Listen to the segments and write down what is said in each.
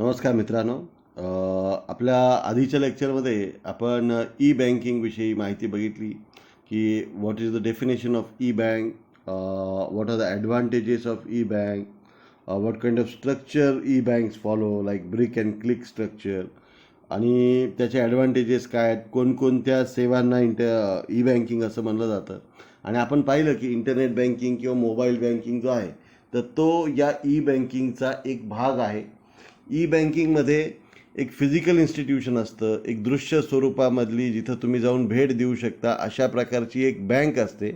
नमस्कार मित्रांनो. आपल्या आधीच्या लेक्चरमध्ये आपण ई बँकिंगविषयी माहिती बघितली की what is the definition of e bank, what are the advantages of e bank, what kind of structure e banks follow like brick and click structure, आणि त्याचे ॲडव्हान्टेजेस काय आहेत, कोणकोणत्या सेवांना ई बँकिंग असं म्हणलं जातं. आणि आपण पाहिलं की इंटरनेट बँकिंग किंवा मोबाईल बँकिंग जो आहे तर तो या ई बँकिंगचा एक भाग आहे. ई बँकिंगमध्ये एक फिजिकल इन्स्टिट्यूशन असतं, एक दृश्य स्वरूपामधली जिथं तुम्ही जाऊन भेट देऊ शकता अशा प्रकारची एक बँक असते.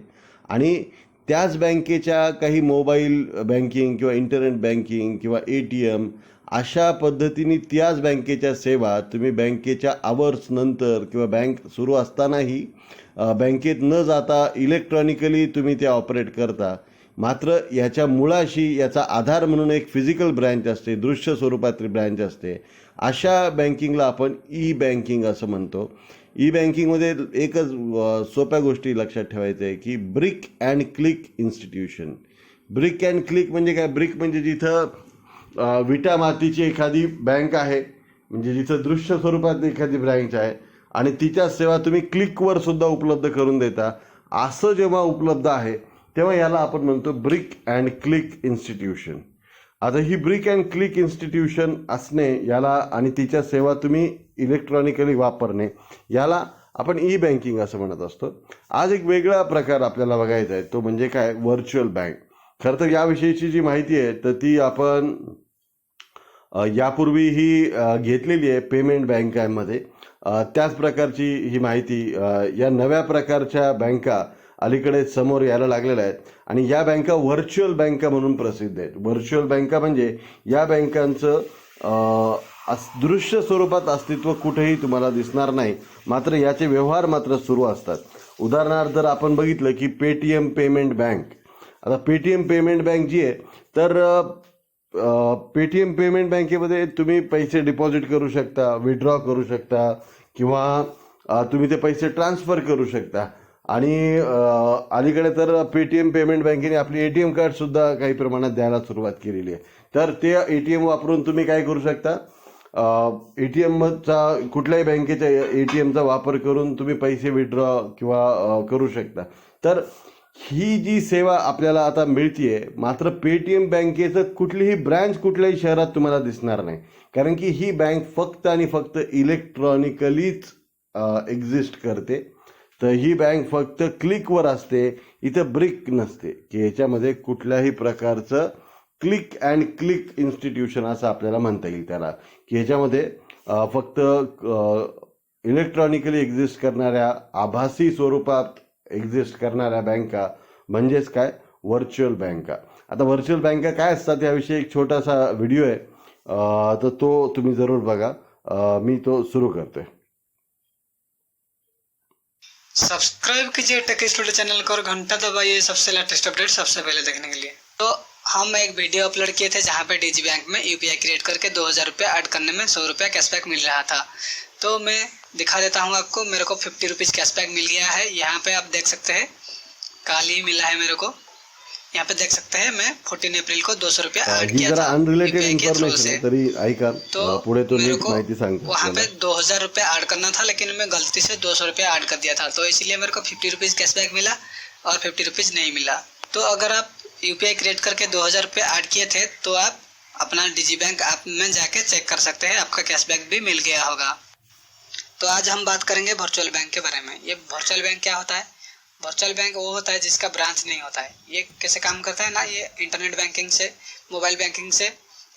आणि त्याच बँकेच्या काही मोबाईल बँकिंग किंवा इंटरनेट बँकिंग किंवा ATM अशा पद्धतीने त्याच बँकेच्या सेवा तुम्ही बँकेच्या आवर्स नंतर किंवा बँक सुरू असतानाही बँकेत न जाता इलेक्ट्रॉनिकली तुम्ही ते ऑपरेट करता. मात्र याच्या मुळाशी याचा आधार म्हणून एक फिजिकल ब्रँच असते, दृश्य स्वरूपातली ब्रँच असते. अशा बँकिंगला आपण ई बँकिंग असं म्हणतो. ई बँकिंगमध्ये एकच सोप्या गोष्टी लक्षात ठेवायचं आहे की brick and click institution. Brick and click म्हणजे काय? ब्रिक म्हणजे जिथं विटा मातीची एखादी बँक आहे, म्हणजे जिथं दृश्य स्वरूपात एखादी ब्रँच आहे आणि तिच्या सेवा तुम्ही क्लिकवर सुद्धा उपलब्ध करून देता. असं जेव्हा उपलब्ध आहे तेव्हा याला आपण म्हणतो ब्रिक अँड क्लिक इन्स्टिट्यूशन. आता ही ब्रिक अँड क्लिक इन्स्टिट्यूशन असणे याला आणि तिच्या सेवा तुम्ही इलेक्ट्रॉनिकली वापरणे याला आपण ई बँकिंग असं म्हणत असतो. आज एक वेगळा प्रकार आपल्याला बघायचा आहे, तो म्हणजे काय? Virtual bank. खरं तर याविषयीची जी माहिती आहे तर ती आपण यापूर्वीही घेतलेली आहे पेमेंट बँकांमध्ये. त्याच प्रकारची ही माहिती या नव्या प्रकारच्या बँका अलीकडे समोर यायला लागलेल्या आहेत आणि या बँका व्हर्च्युअल बँका म्हणून प्रसिद्ध आहेत. व्हर्च्युअल बँका म्हणजे या बँकांचं दृश्य स्वरूपात अस्तित्व कुठेही तुम्हाला दिसणार नाही, मात्र याचे व्यवहार मात्र सुरू असतात. उदाहरणार्थ जर आपण बघितलं की पेटीएम पेमेंट बँक. आता पेटीएम पेमेंट बँक जी आहे तर पेटीएम पेमेंट बँकेमध्ये तुम्ही पैसे डिपॉझिट करू शकता, विड्रॉ करू शकता किंवा तुम्ही ते पैसे ट्रान्सफर करू शकता. आणि अलीकडे तर पेटीएम पेमेंट बँकेने आपली ATM कार्ड सुद्धा काही प्रमाणात द्यायला सुरुवात केलेली आहे. तर ते ATM वापरून तुम्ही काय करू शकता? ATMचा कुठल्याही बँकेच्या ATMचा वापर करून तुम्ही पैसे विड्रॉ किंवा करू शकता. तर ही जी सेवा आपल्याला आता मिळतीये, मात्र पेटीएम बँकेचं कुठलीही ब्रँच कुठल्याही शहरात तुम्हाला दिसणार नाही, कारण की ही बँक फक्त आणि फक्त इलेक्ट्रॉनिकलीच एक्झिस्ट करते. तर ही बँक फक्त क्लिकवर असते. इथं ब्रिक नसते की ह्याच्यामध्ये कुठल्याही प्रकारचं क्लिक अँड क्लिक इन्स्टिट्यूशन असं आपल्याला म्हणता येईल त्याला, की ह्याच्यामध्ये फक्त इलेक्ट्रॉनिकली एक्झिस्ट करणाऱ्या, आभासी स्वरूपात एक्झिस्ट करणाऱ्या बँका म्हणजेच काय? व्हर्च्युअल बँका. आता व्हर्च्युअल बँका काय असतात याविषयी एक छोटासा व्हिडिओ आहे, तर तो तुम्ही जरूर बघा. मी तो सुरू करतोय. सब्सक्राइब कीजिए टेक स्टूडियो चैनल को और घंटा दबाइए सबसे लेटेस्ट अपडेट सबसे पहले देखने के लिए. तो हम एक वीडियो अपलोड किए थे जहां पे डिजी बैंक में UPI क्रिएट करके 2000 रुपये ऐड करने में 100 रुपया कैशबैक मिल रहा था. तो मैं दिखा देता हूं आपको. मेरे को 50 रुपीज़ कैशबैक मिल गया है. यहाँ पे आप देख सकते हैं कल ही मिला है मेरे को. यहाँ पे देख सकते हैं मैं 14 अप्रैल को 200 रुपया ऐड किया था अनरिलेटेड UPI के थ्रू इन्फॉर्मेशन से. तरी ऐका, तो पुढे तो मेरे नीट को माहिती सांगतो. वहाँ पे 2000 रुपये ऐड करना था, लेकिन मैं गलती से 200 रुपया ऐड कर दिया था, तो इसलिए मेरे को 50 रुपीज़ कैशबैक मिला और 50 रुपीज़ नहीं मिला. तो अगर आप UPI क्रिएट करके 2000 रुपये ऐड किए थे तो आप अपना डिजी बैंक ऐप में जाके चेक कर सकते हैं, आपका कैशबैक भी मिल गया होगा. तो आज हम बात करेंगे वर्चुअल बैंक के बारे में. ये वर्चुअल बैंक क्या होता है? वर्चुअल बैंक वो होता है जिसका ब्रांच नहीं होता है. ये कैसे काम करता है ना, ये इंटरनेट बैंकिंग से, मोबाइल बैंकिंग से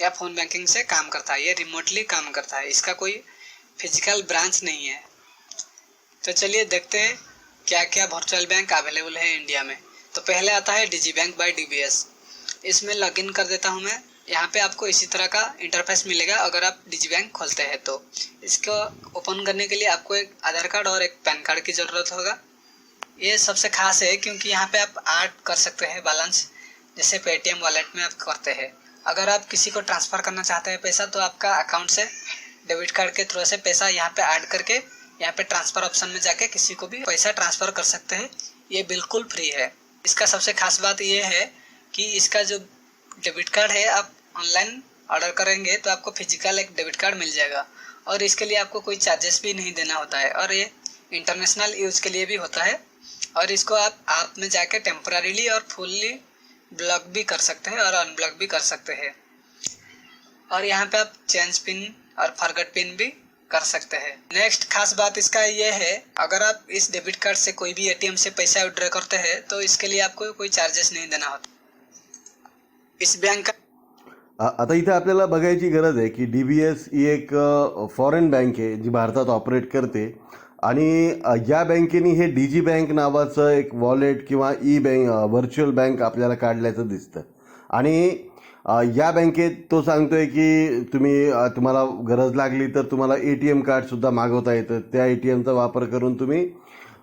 या फ़ोन बैंकिंग से काम करता है. ये रिमोटली काम करता है, इसका कोई फिजिकल ब्रांच नहीं है. तो चलिए देखते हैं क्या क्या वर्चुअल बैंक अवेलेबल है इंडिया में. तो पहले आता है डिजी बैंक बाय DBS. इसमें लॉगिन कर देता हूँ मैं. यहाँ पे आपको इसी तरह का इंटरफेस मिलेगा अगर आप डिजी बैंक खोलते हैं तो. इसको ओपन करने के लिए आपको एक आधार कार्ड और एक पैन कार्ड की ज़रूरत होगा. ये सबसे खास है क्योंकि यहाँ पे आप ऐड कर सकते हैं बैलेंस, जैसे पेटीएम वॉलेट में आप करते हैं. अगर आप किसी को ट्रांसफ़र करना चाहते हैं पैसा, तो आपका अकाउंट से डेबिट कार्ड के थ्रू से पैसा यहाँ पे ऐड करके यहाँ पे ट्रांसफ़र ऑप्शन में जाके किसी को भी पैसा ट्रांसफ़र कर सकते हैं. ये बिल्कुल फ्री है. इसका सबसे खास बात ये है कि इसका जो डेबिट कार्ड है आप ऑनलाइन ऑर्डर करेंगे तो आपको फिजिकल एक डेबिट कार्ड मिल जाएगा और इसके लिए आपको कोई चार्जेस भी नहीं देना होता है और ये इंटरनेशनल यूज के लिए भी होता है और इसको आप ऐप में जाके टेम्पररीली और फुल्ली ब्लॉक भी कर सकते हैं और अनब्लॉक भी कर सकते हैं और यहाँ पे आप चेंज पिन और फॉरगेट पिन भी कर सकते हैं। नेक्स्ट खास बात इसका ये है, अगर आप इस डेबिट कार्ड से कोई भी एटीएम से पैसा विड्रॉ करते हैं तो इसके लिए आपको कोई चार्जेस नहीं देना होता। इस बैंक का आता इथे आपल्याला बघायची गरज आहे की DBS ही एक फॉरेन बँक आहे जी भारतात ऑपरेट करते आणि या बँकेने हे DG बँक नावाचं एक वॉलेट किंवा ई बँक व्हर्च्युअल बँक आपल्याला काढल्याचं दिसतं आणि या बँकेत तो सांगतोय की तुम्हाला गरज लागली तर तुम्हाला ATM कार्डसुद्धा मागवता येतं, त्या ATMचा वापर करून तुम्ही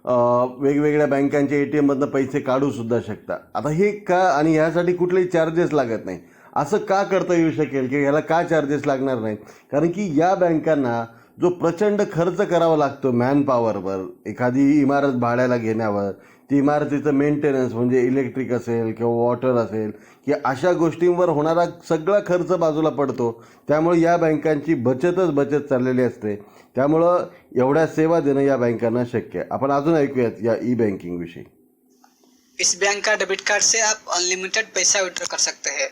वेगवेगळ्या बँकांच्या ATMमधनं पैसे काढूसुद्धा शकता। आता हे का आणि ह्यासाठी कुठलेही चार्जेस लागत नाही, असं का करता येऊ शकेल की ह्याला का चार्जेस लागणार नाहीत? कारण की या बँकांना जो प्रचंड खर्च करावा लागतो मॅनपॉवरवर, एखादी इमारत भाड्याला घेण्यावर, ती इमारतीचं मेंटेनन्स म्हणजे इलेक्ट्रिक असेल किंवा वॉटर असेल की अशा गोष्टींवर होणारा सगळा खर्च बाजूला पडतो, त्यामुळे या बँकांची बचत चाललेली असते, त्यामुळं एवढ्या सेवा देणं या बँकांना शक्य आहे। आपण अजून ऐकूयात या ई बँकिंग विषयी। इस बैंक का डेबिट कार्ड से आप अनलिमिटेड पैसा विड्रॉ कर सकते हैं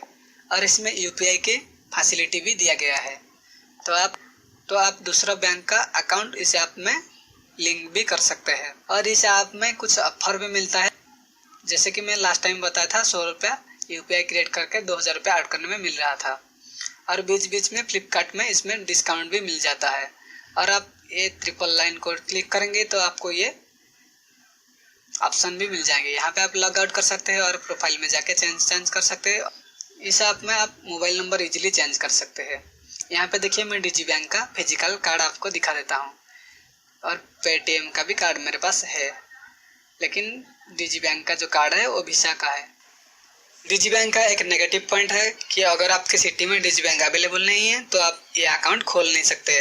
और इसमें UPI की फैसिलिटी भी दिया गया है। तो आप दूसरा बैंक का अकाउंट इस ऐप में लिंक भी कर सकते हैं और इस ऐप में कुछ ऑफर भी मिलता है, जैसे कि मैं लास्ट टाइम बताया था 100 रुपया UPI क्रिएट करके 2000 रुपया ऐड करने में मिल रहा था और बीच बीच में फ्लिपकार्ट में इसमें डिस्काउंट भी मिल जाता है और आप ये ट्रिपल लाइन कोड क्लिक करेंगे तो आपको ये ऑप्शन भी मिल जाएंगे। यहाँ पे आप लॉग आउट कर सकते हैं और प्रोफाइल में जाके चेंज कर सकते हैं। इस ऐप में आप मोबाइल नंबर इजीली चेंज कर सकते हैं। यहाँ पे देखिए मैं DG बैंक का फिजिकल कार्ड आपको दिखा देता हूँ और पेटीएम का भी कार्ड मेरे पास है, लेकिन DG बैंक का जो कार्ड है वो वीसा का है। DG बैंक का एक नेगेटिव पॉइंट है कि अगर आपके सिटी में DG बैंक अवेलेबल नहीं है तो आप ये अकाउंट खोल नहीं सकते,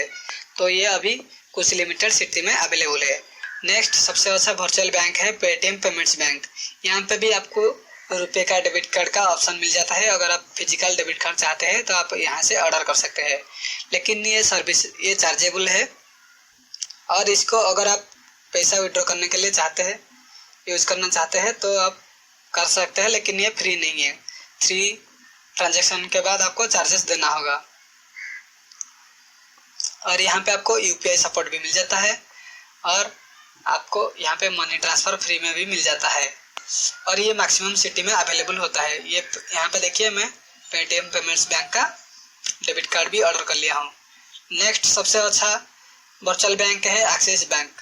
तो ये अभी कुछ लिमिटेड सिटी में अवेलेबल है। नेक्स्ट सबसे अच्छा वर्चुअल बैंक है पेटीएम पेमेंट्स बैंक। यहाँ पे भी आपको रुपये का डेबिट कार्ड का ऑप्शन मिल जाता है। अगर आप फिजिकल डेबिट कार्ड चाहते हैं तो आप यहाँ से ऑर्डर कर सकते हैं, लेकिन ये सर्विस ये चार्जेबल है और इसको अगर आप पैसा विड्रॉ करने के लिए चाहते हैं, यूज़ करना चाहते हैं तो आप कर सकते हैं, लेकिन ये फ्री नहीं है। 3 ट्रांजैक्शन के बाद आपको चार्जेस देना होगा और यहाँ पे आपको UPI सपोर्ट भी मिल जाता है और आपको यहाँ पे मनी ट्रांसफ़र फ्री में भी मिल जाता है और ये मैक्सिमम सिटी में अवेलेबल होता है। ये यहाँ पे देखिए मैं पेटीएम पेमेंट्स बैंक का डेबिट कार्ड भी ऑर्डर कर लिया हूँ। नेक्स्ट सबसे अच्छा वर्चुअल बैंक है एक्सिस बैंक।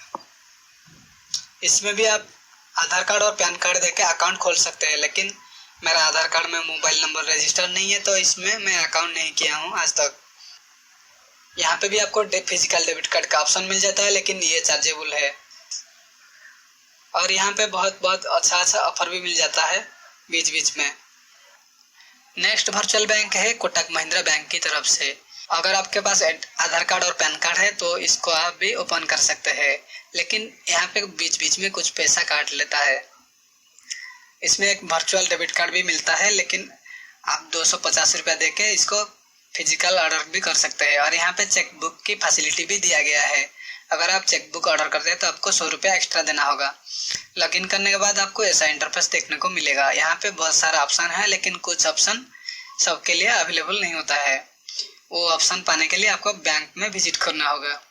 इसमें भी आप आधार कार्ड और पैन कार्ड देके अकाउंट खोल सकते हैं, लेकिन मेरा आधार कार्ड में मोबाइल नंबर रजिस्टर नहीं है तो इसमें मैं अकाउंट नहीं किया हूँ आज तक। यहाँ पे भी आपको फिजिकल डेबिट कार्ड का ऑप्शन मिल जाता है, लेकिन ये चार्जेबल है और यहाँ पे बहुत अच्छा ऑफर भी मिल जाता है बीच बीच में। नेक्स्ट वर्चुअल बैंक है कोटक महिंद्रा बैंक की तरफ से। अगर आपके पास आधार कार्ड और पैन कार्ड है तो इसको आप भी ओपन कर सकते हैं, लेकिन यहाँ पे बीच बीच में कुछ पैसा काट लेता है। इसमें एक वर्चुअल डेबिट कार्ड भी मिलता है, लेकिन आप 250 रुपया दे के इसको फिजिकल ऑर्डर भी कर सकते हैं और यहाँ पे चेकबुक की फैसिलिटी भी दिया गया है। अगर आप चेकबुक ऑर्डर करते हैं तो आपको 100 रुपया एक्स्ट्रा देना होगा। लॉगिन करने के बाद आपको ऐसा इंटरफेस देखने को मिलेगा। यहाँ पे बहुत सारा ऑप्शन है, लेकिन कुछ ऑप्शन सबके लिए अवेलेबल नहीं होता है। वो ऑप्शन पाने के लिए आपको बैंक में विजिट करना होगा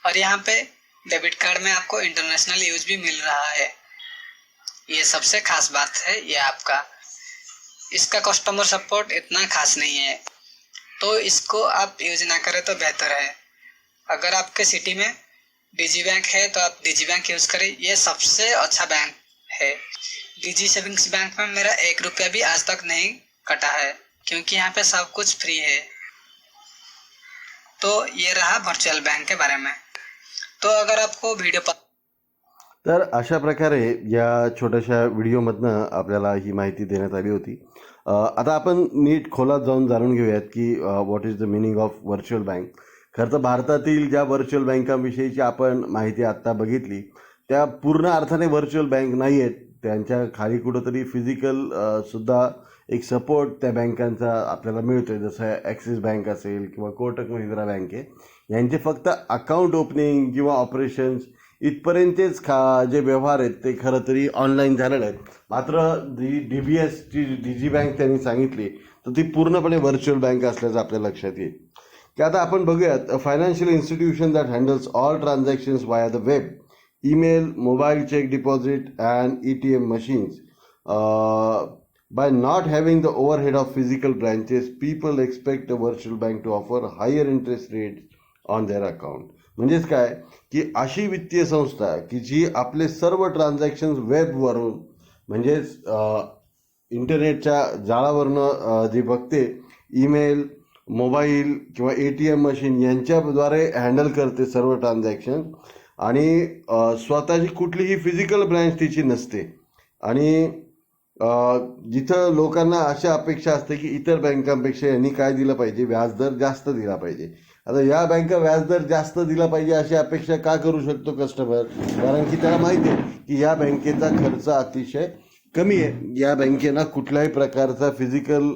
और यहाँ पे डेबिट कार्ड में आपको इंटरनेशनल यूज भी मिल रहा है। ये सबसे खास बात है ये आपका। इसका कस्टमर सपोर्ट इतना खास नहीं है, तो इसको आप यूज ना करें तो बेहतर है। अगर आपके सिटी में DG बैंक है तो आप DG बैंक यूज़ करें, ये सबसे अच्छा बैंक है। DG सेविंग्स बैंक में मेरा 1 रुपया भी आज तक नहीं कटा है, क्योंकि यहाँ पे सब कुछ फ्री है। तो ये रहा वर्चुअल बैंक के बारे में। तो अगर आपको वीडियो तर अशा प्रकारे या छोट्याशा व्हिडिओमधनं आपल्याला ही माहिती देण्यात आली होती। आता आपण नीट खोलात जाऊन जाणून घेऊयात की what is the meaning of virtual bank. खरं तर भारतातील ज्या व्हर्च्युअल बँकांविषयीची आपण माहिती आत्ता बघितली त्या पूर्ण अर्थाने व्हर्च्युअल बँक नाही आहेत, त्यांच्या खाली कुठंतरी फिजिकल सुद्धा एक सपोर्ट त्या बँकांचा आपल्याला मिळतोय, जसं ॲक्सिस बँक असेल किंवा कोटक महिंद्रा बँक आहे, यांचे फक्त अकाउंट ओपनिंग किंवा ऑपरेशन्स इथपर्यंतच जे व्यवहार आहेत ते खरं तरी ऑनलाईन झालेले आहेत. मात्र DBS ची DG बँक त्यांनी सांगितली तर ती पूर्णपणे व्हर्च्युअल बँक असल्याचं आपल्या लक्षात येईल. की आता आपण बघूयात, financial institution that handles all transactions via the web, email, mobile check deposit and ATM machines. By not having the overhead of physical branches, people expect a virtual bank to offer higher interest rates on their account. म्हणजेच काय की अशी वित्तीय संस्था की जी आपले सर्व transactions वेबवरून म्हणजेच इंटरनेटच्या जाळावरनं जी बघते, ईमेल, मोबाईल किंवा ATM मशीन यांच्याद्वारे हँडल करते सर्व ट्रान्झॅक्शन, आणि स्वतःची कुठलीही फिजिकल ब्रँच तिची नसते. आणि जिथं लोकांना अशा अपेक्षा असते की इतर बँकांपेक्षा यांनी काय दिलं पाहिजे, व्याजदर जास्त दिला पाहिजे. आता या बँका व्याजदर जास्त दिला पाहिजे अशी अपेक्षा का करू शकतो कस्टमर, कारण की त्याला माहिती आहे की या बँकेचा खर्च अतिशय कमी आहे. या बँकेला कुठल्याही प्रकारचा फिजिकल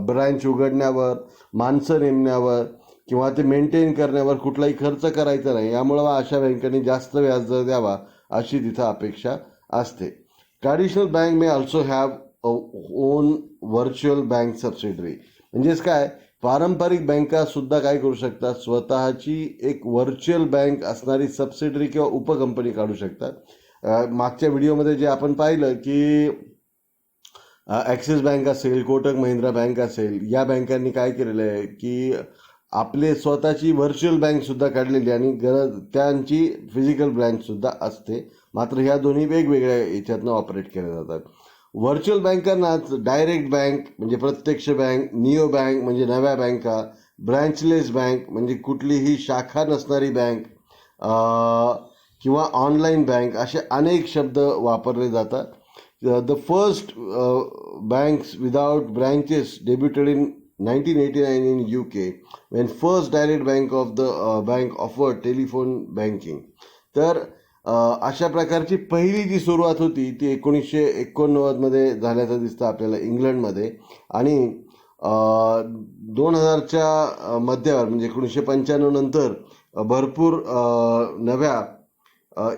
ब्रँच उघडण्यावर, माणसं नेमण्यावर किंवा ते मेंटेन करण्यावर कुठलाही खर्च करायचा नाही. यामुळं अशा बँकांनी जास्त व्याजदर द्यावा अशी तिथं अपेक्षा असते. Traditional bank may also have on virtual bank subsidiary. म्हणजेच काय, पारंपरिक बँका सुद्धा काय करू शकतात, स्वतःची एक व्हर्च्युअल बँक असणारी सबसिडरी किंवा उपकंपनी काढू शकतात. मागच्या व्हिडिओमध्ये जे आपण पाहिलं की ॲक्सिस बँक असेल, कोटक महिंद्रा बँक असेल, या बँकांनी काय केलेलं आहे की आपले स्वतःची व्हर्च्युअल बँकसुद्धा काढलेली आणि त्यांची फिजिकल ब्रँचसुद्धा असते. मात्र ह्या दोन्ही वेगवेगळ्या याच्यातनं ऑपरेट केल्या जातात. व्हर्च्युअल बँकांनाच डायरेक्ट बँक म्हणजे प्रत्यक्ष बँक, निओ बँक म्हणजे नव्या बँका, ब्रँचलेस बँक म्हणजे कुठलीही शाखा नसणारी बँक, किंवा ऑनलाईन बँक असे अनेक शब्द वापरले जातात. The first banks without branches debuted in 1989 in UK when first direct bank offered telephone banking. तर अशा प्रकारची पहिली जी सुरुवात होती ती 1989 मध्ये झाल्याचं दिसतं आपल्याला इंग्लंडमध्ये. आणि 2000च्या मध्यावर म्हणजे 1995 नंतर भरपूर नव्या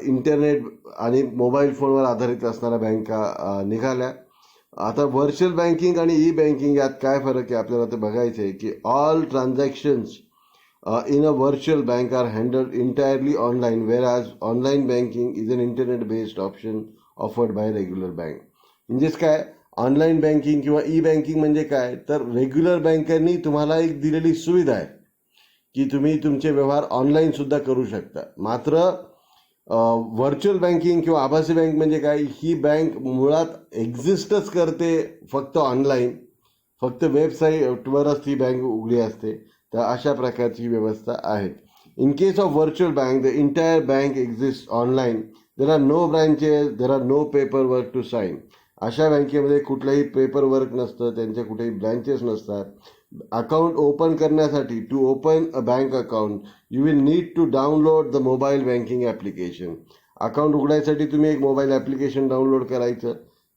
इंटरनेट आणि मोबाईल फोनवर आधारित असणाऱ्या बँका निघाल्या. आता व्हर्च्युअल बँकिंग आणि ई बँकिंग यात काय फरक आहे आपल्याला ते बघायचं आहे की all transactions in a virtual bank are handled entirely online, whereas online banking is an internet based option offered by regular bank. म्हणजेच काय, ऑनलाईन बँकिंग किंवा ई बँकिंग म्हणजे काय, तर रेग्युलर बँकांनी तुम्हाला एक दिलेली सुविधा आहे की तुम्ही तुमचे व्यवहार ऑनलाईन सुद्धा करू शकता. मात्र व्हर्च्युअल बँकिंग किंवा आभासी बँक म्हणजे काय, ही बँक मुळात एक्झिस्टच करते फक्त ऑनलाईन, फक्त वेबसाईटवरच ती बँक उघडी असते. तर अशा प्रकारची व्यवस्था आहे. In case of virtual bank the entire bank exist online, there are no branches, there are no paper work to sign. अशा बँकेमध्ये कुठलंही पेपर वर्क नसतं, त्यांच्या कुठेही ब्रँचेस नसतात. अकाउंट ओपन करण्यासाठी to open a bank account you will need to download the mobile banking application. Account उघडायसाठी तुम्ही एक मोबाईल ॲप्लिकेशन डाउनलोड करायचं.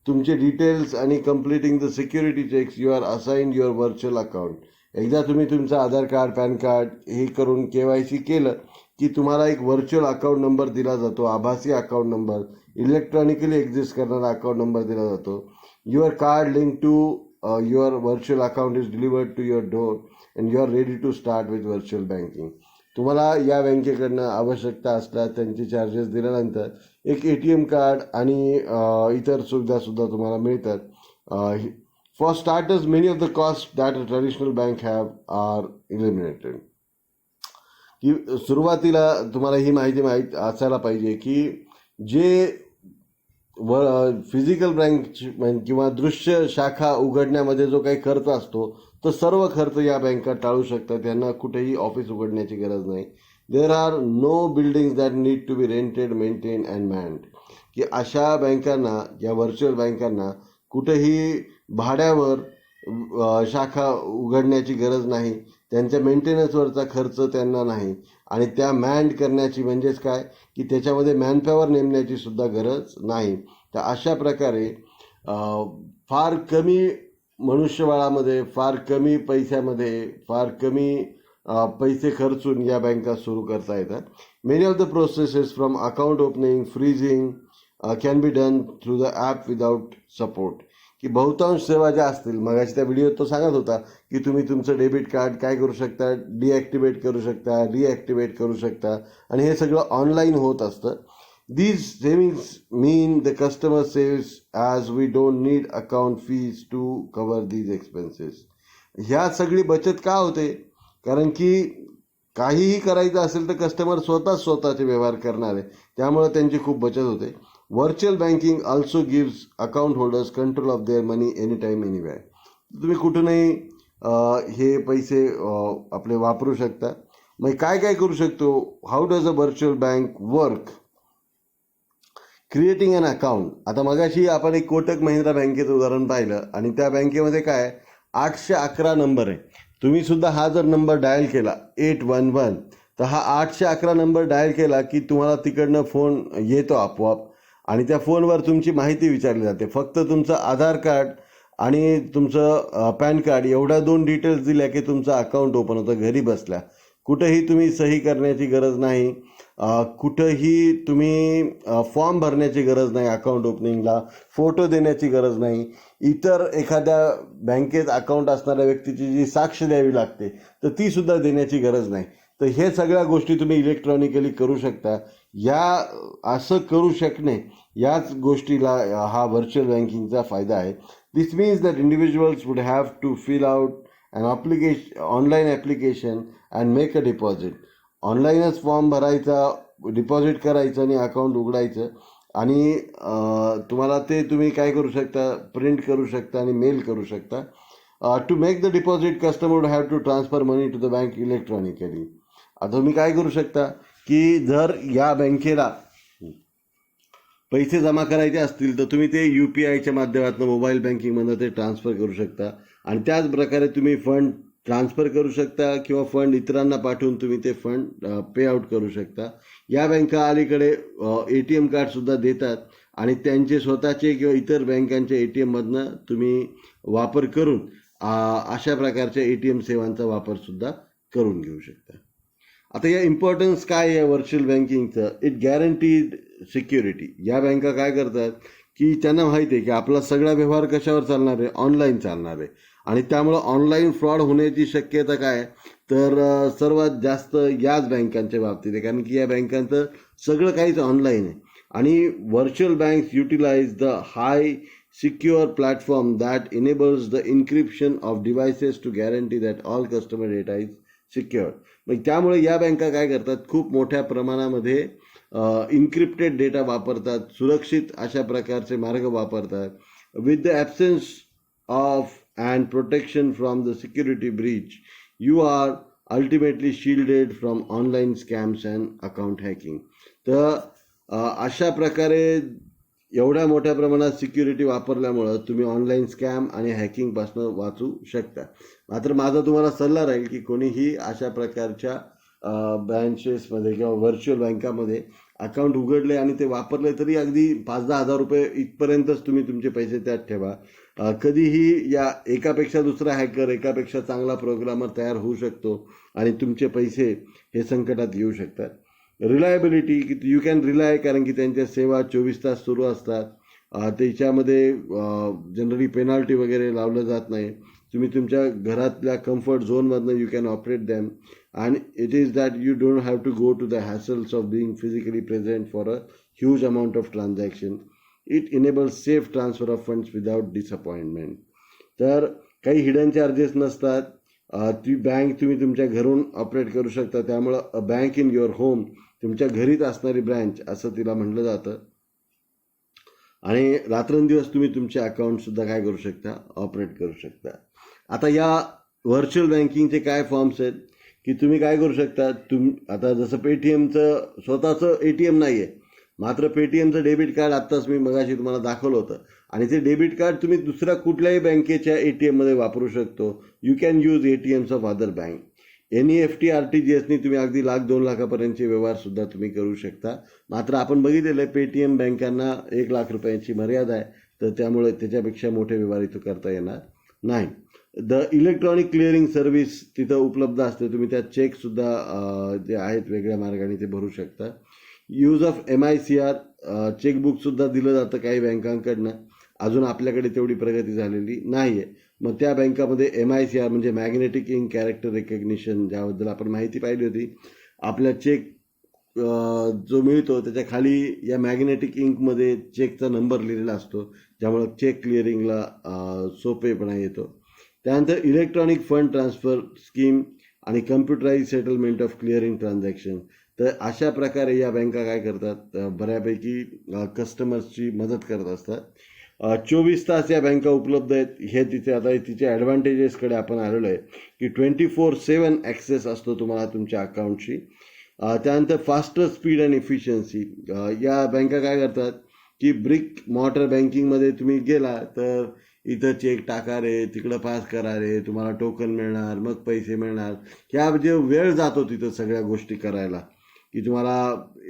तुमचे डिटेल्स आणि completing the security checks you are assigned your virtual account. एकदा तुम्ही तुमचं आधार कार्ड, पॅन कार्ड हे करून KYC केलं की तुम्हाला एक व्हर्च्युअल अकाउंट नंबर दिला जातो, आभासी अकाउंट नंबर, इलेक्ट्रॉनिकली एक्झिस्ट करणारा अकाउंट नंबर दिला जातो. Your card link to your virtual account is delivered to your door and you are ready to start with virtual banking. तुम्हाला या बँकेकडनं आवश्यकता असल्यास त्यांचे चार्जेस दिल्यानंतर एक ATM कार्ड आणि इतर सुविधासुद्धा तुम्हाला मिळतात. For starters many of the cost that a traditional bank have our eliminated. की सुरुवातीला तुम्हाला ही माहिती असायला पाहिजे की जे फिजिकल ब्रँच किंवा दृश्य शाखा उघडण्यामध्ये जो काही खर्च असतो तो सर्व खर्च या बँका टाळू शकतात. त्यांना कुठेही ऑफिस उघडण्याची गरज नाही. There are no buildings that need to be rented, maintain and manned. की अशा बँकांना, या व्हर्च्युअल बँकांना कुठेही भाड्यावर शाखा उघडण्याची गरज नाही. त्यांच्या मेंटेनन्सवरचा खर्च त्यांना नाही. आणि त्या मॅन्ड करण्याची म्हणजेच काय की त्याच्यामध्ये मॅनपॉवर नेमण्याची सुद्धा गरज नाही. तर अशा प्रकारे फार कमी मनुष्यबळामध्ये फार कमी पैशामध्ये फार कमी पैसे खर्चून या बँका सुरू करता येतात. Many of the processes from account opening freezing can be done through the app without support. की बहुतांश सेवा ज्या असतील, मगाशी त्या व्हिडिओत तो सांगत होता की तुम्ही तुमचं डेबिट कार्ड काय करू शकता, डिॲक्टिवेट करू शकता, रिॲक्टिवेट करू शकता, आणि हे सगळं ऑनलाईन होत असतं. These savings mean the customer saves as we don't need account fees to cover these expenses. ह्या सगळी बचत का होते? कारण की काहीही करायचं असेल तर कस्टमर स्वतःचे व्यवहार करणार आहे, त्यामुळे त्यांची खूप बचत होते. Virtual banking also gives account holders control of their money any time anywhere. तुम्ही कुठूनही हे पैसे आपले वापरू शकता. मग काय काय करू शकतो? How does a virtual bank work? Creating an account. आता मगाशी आपण एक कोटक महिंद्रा बँकेचं उदाहरण पाहिलं, आणि त्या बँकेमध्ये काय 811 नंबर आहे. तुम्ही सुद्धा हा जर नंबर डायल केला 811, तर हा 811 नंबर डायल केला की तुम्हाला तिकडनं फोन येतो आपोआप, आणि त्या फोनवर तुमची माहिती विचारली जाते. फक्त तुमचं आधार कार्ड आणि तुमचं पॅन कार्ड एवढ्या 2 डिटेल्स दिल्या की तुमचं अकाउंट ओपन होतं घरी बसल्या. कुठंही तुम्ही सही करण्याची गरज नाही, कुठंही तुम्ही फॉर्म भरण्याची गरज नाही, अकाउंट ओपनिंगला फोटो देण्याची गरज नाही. इतर एखाद्या बँकेत अकाउंट असणाऱ्या व्यक्तीची जी साक्ष द्यावी लागते तर ती सुद्धा देण्याची गरज नाही. तर हे सगळ्या गोष्टी तुम्ही इलेक्ट्रॉनिकली करू शकता. असं करू शकणे, याच गोष्टीला हा व्हर्च्युअल बँकिंगचा फायदा आहे. This means that individuals would have to fill out an online application and make a deposit. ऑनलाईनच फॉर्म भरायचा, डिपॉझिट करायचं आणि अकाउंट उघडायचं, आणि तुम्हाला ते तुम्ही काय करू शकता, प्रिंट करू शकता आणि मेल करू शकता. To make the deposit customer would have to transfer money to the bank electronically. आता तुम्ही काय करू शकता की जर या बँकेला पैसे जमा करायचे असतील तर तुम्ही ते UPIच्या माध्यमातून मोबाईल बँकिंगमधून ते ट्रान्सफर करू शकता, आणि त्याच प्रकारे तुम्ही फंड ट्रान्सफर करू शकता किंवा फंड इतरांना पाठवून तुम्ही ते फंड पे आउट करू शकता. या बँका अलीकडे ATM कार्डसुद्धा देतात, आणि त्यांचे स्वतःचे किंवा इतर बँकांच्या ATMमधनं तुम्ही वापर करून अशा प्रकारच्या ATM सेवांचा वापरसुद्धा करून घेऊ शकता. आता या इम्पॉर्टन्स काय आहे व्हर्च्युअल बँकिंगचं? It guaranteed security. या बँका काय करतात की त्यांना माहिती आहे की आपला सगळा व्यवहार कशावर चालणार आहे, ऑनलाईन चालणार आहे, आणि त्यामुळं ऑनलाईन फ्रॉड होण्याची शक्यता काय तर सर्वात जास्त याच बँकांच्या बाबतीत आहे, कारण की या बँकांचं सगळं काहीच ऑनलाईन आहे. आणि virtual banks utilise the high secure platform that enables the encryption of devices to guarantee that all customer data is secured. मग त्यामुळे या बँका काय करतात, खूप मोठ्या प्रमाणामध्ये इन्क्रिप्टेड डेटा वापरतात, सुरक्षित अशा प्रकारचे मार्ग वापरतात. With the absence of and protection from the security breach, you are ultimately shielded from online scams and account hacking. तर अशा प्रकारे एवढ्या मोठ्या प्रमाणात सिक्युरिटी वापरल्यामुळं तुम्ही ऑनलाईन स्कॅम आणि हॅकिंगपासून वाचू शकता. मात्र माझा तुम्हाला सल्ला राहील की कोणीही अशा प्रकारच्या ब्रँचेसमध्ये किंवा व्हर्च्युअल बँकामध्ये अकाउंट उघडले आणि ते वापरले तरी अगदी 5-10 हजार रुपये इथपर्यंतच तुम्ही तुमचे पैसे त्यात ठेवा. कधीही या एकापेक्षा दुसरा हॅकर, एकापेक्षा चांगला प्रोग्रामर तयार होऊ शकतो आणि तुमचे पैसे हे संकटात येऊ शकतात. रिलायबिलिटी, की यू कॅन रिलाय, कारण की त्यांच्या सेवा 24 तास सुरू असतात. त्याच्यामध्ये जनरली पेनाल्टी वगैरे लावलं जात नाही. तुम्ही तुमच्या घरातल्या कम्फर्ट झोनमधनं you can operate them, and it is that you don't have to go to the hassles of being physically present for a huge amount of transaction. It enables safe transfer of funds without disappointment. तर काही hidden charges नसतात. ती bank तुम्ही तुमच्या घरून operate करू शकता. त्यामुळं अ बँक इन युअर होम, तुमच्या घरीच असणारी ब्रँच असं तिला म्हटलं जातं. आणि रात्रंदिवस तुम्ही तुमचे अकाउंटसुद्धा काय करू शकता, ऑपरेट करू शकता. आता या व्हर्च्युअल बँकिंगचे काय फॉर्म्स आहेत की तुम्ही काय करू शकता. आता जसं पेटीएमचं स्वतःचं ATM नाही आहे, मात्र पेटीएमचं डेबिट कार्ड आत्ताच मी मगाशी तुम्हाला दाखवलं होतं, आणि ते डेबिट कार्ड तुम्ही दुसऱ्या कुठल्याही बँकेच्या ATMमध्ये वापरू शकतो. You can use ATMs of other bank. NEFT RTGSनी तुम्ही अगदी 1-2 लाखापर्यंतचे व्यवहारसुद्धा तुम्ही करू शकता. मात्र आपण बघितलेलं आहे पेटीएम बँकांना 1 लाख रुपयांची मर्यादा आहे, तर त्यामुळे त्याच्यापेक्षा मोठे व्यवहार इथं करता येणार नाही. द इलेक्ट्रॉनिक क्लिअरिंग सर्व्हिस तिथं उपलब्ध असते. तुम्ही त्यात चेकसुद्धा जे आहेत वेगळ्या मार्गाने ते भरू शकता. यूज ऑफ MICR चेकबुकसुद्धा दिलं जातं काही बँकांकडनं. अजून आपल्याकडे तेवढी प्रगती झालेली नाही आहे. मग त्या बँकामध्ये MICR म्हणजे मॅग्नेटिक इंक कॅरेक्टर रेकग्निशन, ज्याबद्दल आपण माहिती पाहिली होती. आपला चेक जो मिळतो त्याच्या खाली या मॅग्नेटिक इंकमध्ये चेकचा नंबर लिहिलेला असतो, ज्यामुळं चेक क्लिअरिंगला सोपेपणा येतो. त्यानंतर इलेक्ट्रॉनिक फंड ट्रान्सफर स्कीम आणि computerise settlement of clearing transaction. तर अशा प्रकारे या बँका काय करतात, बऱ्यापैकी कस्टमर्सची मदत करत असतात. 24 तास या बँका उपलब्ध आहेत. हे तिथे आता तिचे ॲडव्हान्टेजेसकडे आपण आलेलो आहे की 24/7 ॲक्सेस असतो तुम्हाला तुमच्या अकाउंटशी. त्यानंतर फास्टर स्पीड अँड इफिशियन्सी. या बँका काय करतात की ब्रिक मॉर्टर बँकिंगमध्ये तुम्ही गेला तर इथं चेक टाका रे, तिकडं पास करा रे, तुम्हाला टोकन मिळणार, मग पैसे मिळणार. ह्या जे वेळ जातो तिथं सगळ्या गोष्टी करायला, की तुम्हाला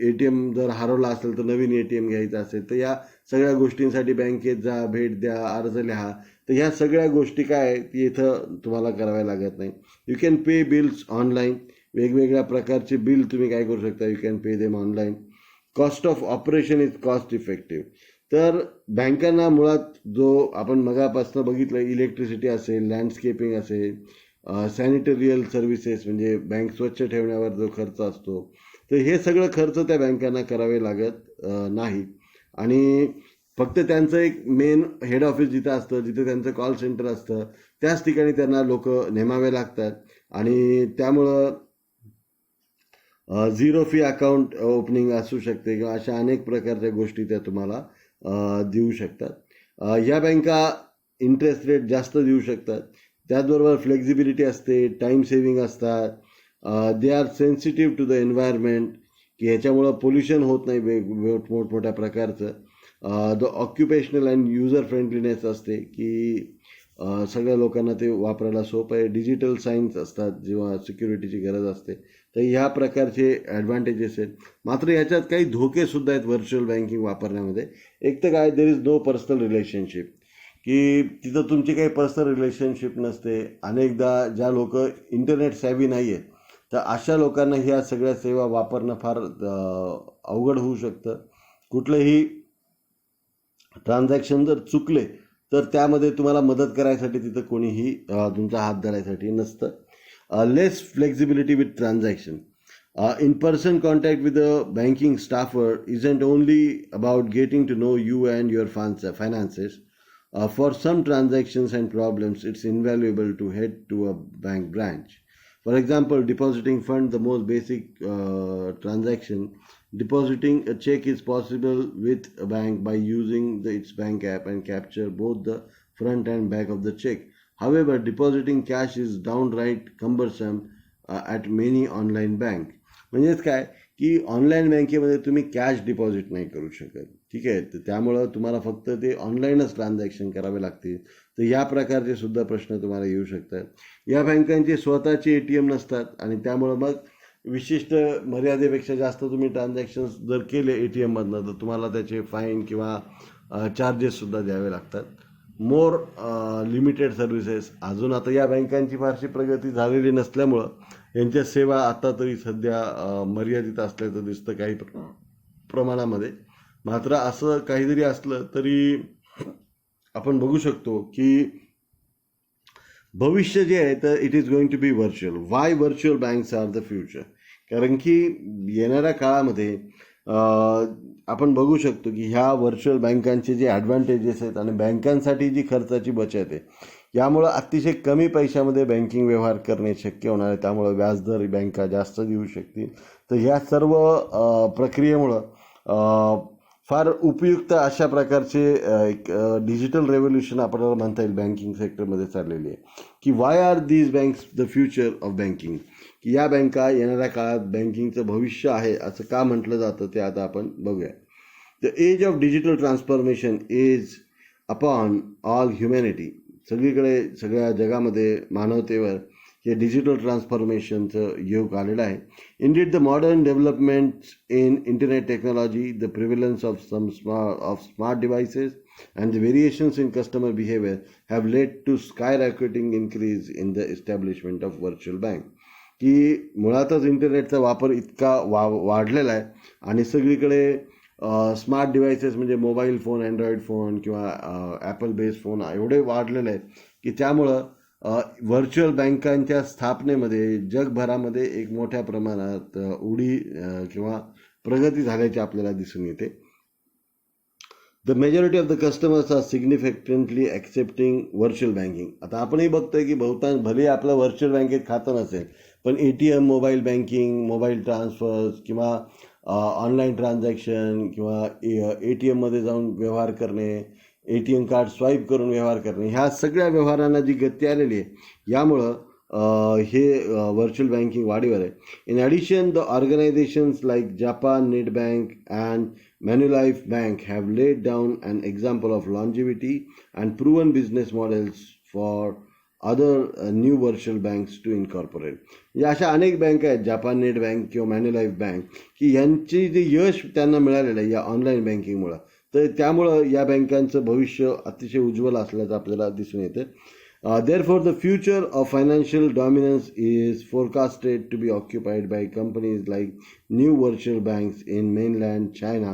ATM जर हरवला असेल तर नवीन ATM घ्यायचा असेल तर या सगळ्या गोष्टींसाठी बँकेत जा, भेट द्या, अर्ज लिहा. तर ह्या सगळ्या गोष्टी काय ती इथं तुम्हाला कराव्या लागत नाही. You can pay bills online. वेगवेगळ्या प्रकारचे बिल तुम्ही काय करू शकता, you can pay them online. Cost of operation is cost effective. तर बँकांना मुळात जो आपण मगापासून बघितलं, इलेक्ट्रिसिटी असेल, लँडस्केपिंग असेल, सॅनिटरियल सर्व्हिसेस म्हणजे बँक स्वच्छ ठेवण्यावर जो खर्च असतो, तर हे सगळं खर्च त्या बँकांना करावे लागत नाही. आणि फक्त त्यांचं एक मेन हेड ऑफिस जिथं असतं, जिथे त्यांचं कॉल सेंटर असतं, त्याच ठिकाणी त्यांना लोक नेमावे लागतात. आणि त्यामुळं झिरो फी अकाउंट ओपनिंग असू शकते किंवा अशा अनेक प्रकारच्या गोष्टी त्या तुम्हाला देऊ शकतात. ह्या बँका इंटरेस्ट रेट जास्त देऊ शकतात. त्याचबरोबर फ्लेक्झिबिलिटी असते, टाईम सेव्हिंग असतात. They are sensitive to the environment, की ह्याच्यामुळं पोल्युशन होत नाही मोठमोठ्या प्रकारचं. The occupational and user friendliness असते, की सगळ्या लोकांना ते वापरायला सोपं आहे. डिजिटल साईन्स असतात जेव्हा सिक्युरिटीची गरज असते. तर ह्या प्रकारचे ॲडव्हान्टेजेस आहेत. मात्र याच्यात काही धोकेसुद्धा आहेत व्हर्च्युअल बँकिंग वापरण्यामध्ये. एक तर काय, there is no personal relationship, की तिथं तुमची काही पर्सनल रिलेशनशिप नसते. अनेकदा ज्या लोक इंटरनेट सॅव्ही नाही आहेत तर अशा लोकांना ह्या सगळ्या सेवा वापरणं फार अवघड होऊ शकतं. कुठलंही ट्रान्झॅक्शन जर चुकले तर त्यामध्ये तुम्हाला मदत करायसाठी तिथं कोणीही तुमचा हात धरायसाठी नसतं. Less flexibility with transaction. In person contact with the banking staffer isn't only about getting to know you and your finances. For some transactions and problems, it's invaluable to head to a bank branch. For example, depositing fund, the most basic transaction. Depositing a check is possible with a bank by using its bank app and capture both the front and back of the check. However, depositing cash is downright cumbersome at many online banks. म्हणजेच काय की online बँकेमध्ये तुम्ही cash deposit नाही करू शकत. ठीक आहे, तर त्यामुळं तुम्हाला फक्त ते ऑनलाईनच ट्रान्झॅक्शन करावे लागतील. तर या प्रकारचे सुद्धा प्रश्न तुम्हाला येऊ शकतात. या बँकांचे स्वतःचे ATM नसतात आणि त्यामुळं मग विशिष्ट मर्यादेपेक्षा जास्त तुम्ही ट्रान्झॅक्शन्स जर केले ATMमधनं तर तुम्हाला त्याचे फाईन किंवा चार्जेससुद्धा द्यावे लागतात. मोर लिमिटेड सर्व्हिसेस. अजून आता या बँकांची फारशी प्रगती झालेली नसल्यामुळं यांच्या सेवा आता तरी सध्या मर्यादित असल्याचं दिसतं काही प्रमाणामध्ये. मात्र असं काही जरी असलं तरी आपण बघू शकतो की भविष्य जे आहे तर it is going to be virtual. Why virtual banks are the future? कारण की येणाऱ्या काळामध्ये आपण बघू शकतो की ह्या व्हर्च्युअल बँकांचे जे ॲडव्हान्टेजेस आहेत आणि बँकांसाठी जी खर्चाची बचत आहे यामुळं अतिशय कमी पैशामध्ये बँकिंग व्यवहार करणे शक्य होणार आहे. त्यामुळं व्याजदर बँका जास्त देऊ शकतील. तर ह्या सर्व प्रक्रियेमुळं फार उपयुक्त अशा प्रकारचे एक डिजिटल रेव्होल्युशन आपल्याला म्हणता येईल बँकिंग सेक्टरमध्ये चाललेली आहे. की why are these banks the future of banking? की या बँका येणाऱ्या काळात बँकिंगचं भविष्य आहे असं का म्हटलं जातं ते आता आपण बघूया. The age of digital transformation is upon all humanity. सगळीकडे सगळ्या जगामध्ये मानवतेवर हे डिजिटल ट्रान्सफॉर्मेशनचं योग आलेलं आहे. Indeed the modern developments in internet technology, the prevalence of smart devices and the variations in customer behavior have led to skyrocketing increase in the establishment of virtual bank. की मुळातच इंटरनेटचा वापर इतका वाढलेला आहे आणि सगळीकडे स्मार्ट डिव्हायसेस म्हणजे मोबाईल फोन, अँड्रॉइड फोन किंवा ॲपल बेस्ड फोन एवढे वाढलेले आहेत की त्यामुळं व्हर्च्युअल बँकांच्या स्थापनेमध्ये जगभरामध्ये एक मोठ्या प्रमाणात उडी किंवा प्रगती झाल्याची आपल्याला दिसून येते. The majority of the customers are significantly accepting virtual banking. आता आपणही बघतोय की बहुतांश भले आपलं व्हर्च्युअल बँकेत खातं नसेल पण ATM, mobile banking, mobile transfers किंवा ऑनलाईन ट्रान्झॅक्शन किंवा ATMमध्ये जाऊन व्यवहार करणे, ATM कार्ड स्वाईप करून व्यवहार करणे, ह्या सगळ्या व्यवहारांना जी गती आलेली आहे यामुळं हे व्हर्च्युअल बँकिंग वाढीवर आहे. In addition the organisations like Japan net bank and Manulife Bank have laid down an example of longevity and proven business models for other new virtual banks to incorporate. या अशा अनेक bank आहेत, Japan net bank किंवा मॅन्युलाईफ bank, की यांची जे यश त्यांना मिळालेलं आहे या ऑनलाईन बँकिंगमुळं, तर त्यामुळं या बँकांचं भविष्य अतिशय उज्ज्वल असल्याचं आपल्याला दिसून येतं. Therefore, the future of financial dominance is forecasted to be occupied by companies like new virtual banks in mainland China